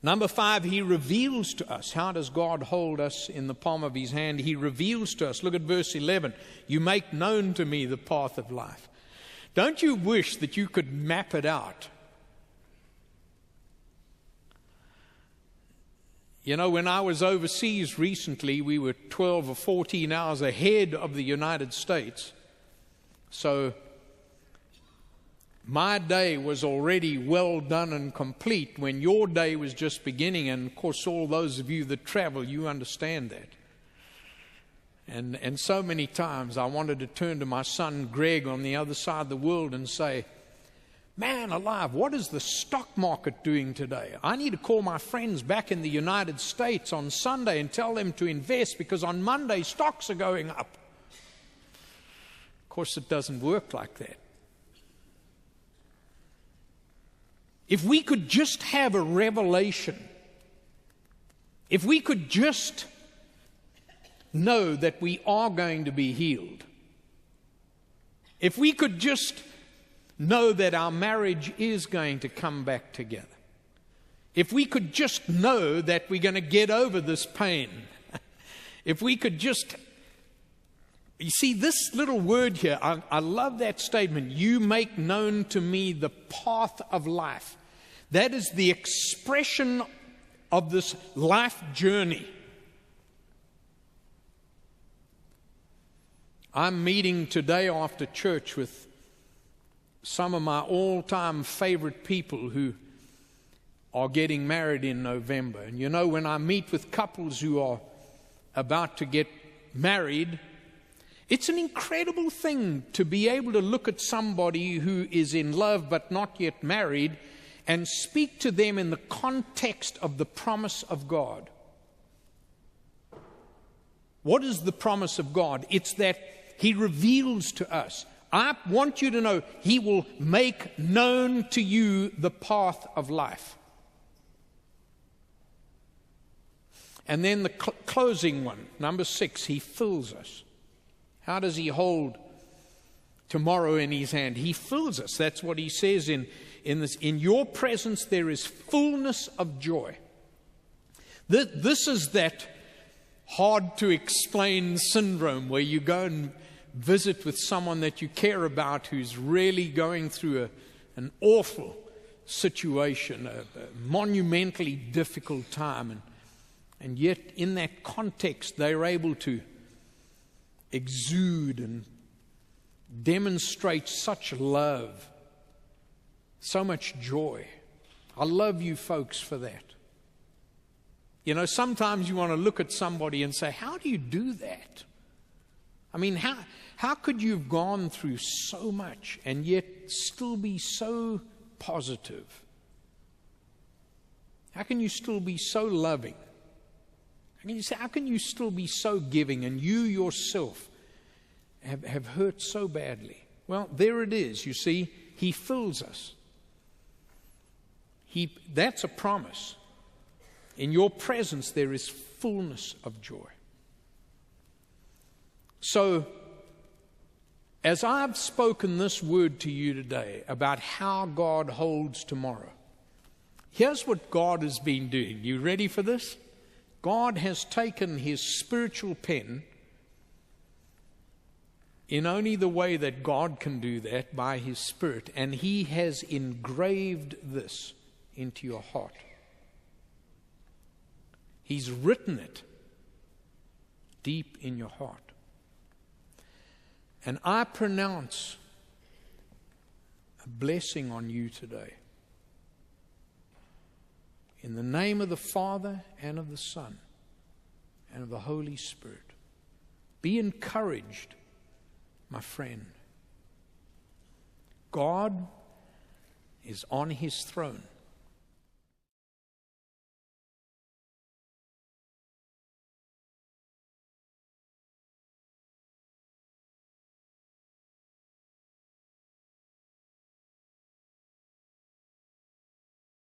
Number 5, He reveals to us. How does God hold us in the palm of His hand? He reveals to us. Look at verse 11. You make known to me the path of life. Don't you wish that you could map it out? You know, when I was overseas recently, we were 12 or 14 hours ahead of the United States. So my day was already well done and complete when your day was just beginning. And of course, all those of you that travel, you understand that. And so many times I wanted to turn to my son Greg on the other side of the world and say, man alive, what is the stock market doing today? I need to call my friends back in the United States on Sunday and tell them to invest because on Monday stocks are going up. Of course, it doesn't work like that. If we could just have a revelation, if we could just know that we are going to be healed, if we could just know that our marriage is going to come back together, if we could just know that we're going to get over this pain, if we could just, you see this little word here, I love that statement, you make known to me the path of life. That is the expression of this life journey. I'm meeting today after church with some of my all-time favorite people who are getting married in November. And you know, when I meet with couples who are about to get married, it's an incredible thing to be able to look at somebody who is in love but not yet married and speak to them in the context of the promise of God. What is the promise of God? It's that He reveals to us. I want you to know He will make known to you the path of life. And then the closing one, number 6, He fills us. How does He hold tomorrow in His hand? He fills us. That's what He says in this. In your presence there is fullness of joy. This is that hard to explain syndrome where you go and visit with someone that you care about who's really going through an awful situation, a monumentally difficult time, and yet in that context they're able to exude and demonstrate such love, so much joy. I love you folks for that. You know, sometimes you want to look at somebody and say, how do you do that? I mean, how could you have gone through so much and yet still be so positive? How can you still be so loving? How can you still be so giving and you yourself have hurt so badly? Well, there it is. You see, He fills us. That's a promise. In your presence there is fullness of joy. So, as I've spoken this word to you today about how God holds tomorrow, here's what God has been doing. You ready for this? God has taken His spiritual pen in only the way that God can do that, by His Spirit, and He has engraved this into your heart. He's written it deep in your heart. And I pronounce a blessing on you today. In the name of the Father and of the Son and of the Holy Spirit. Be encouraged, my friend. God is on His throne.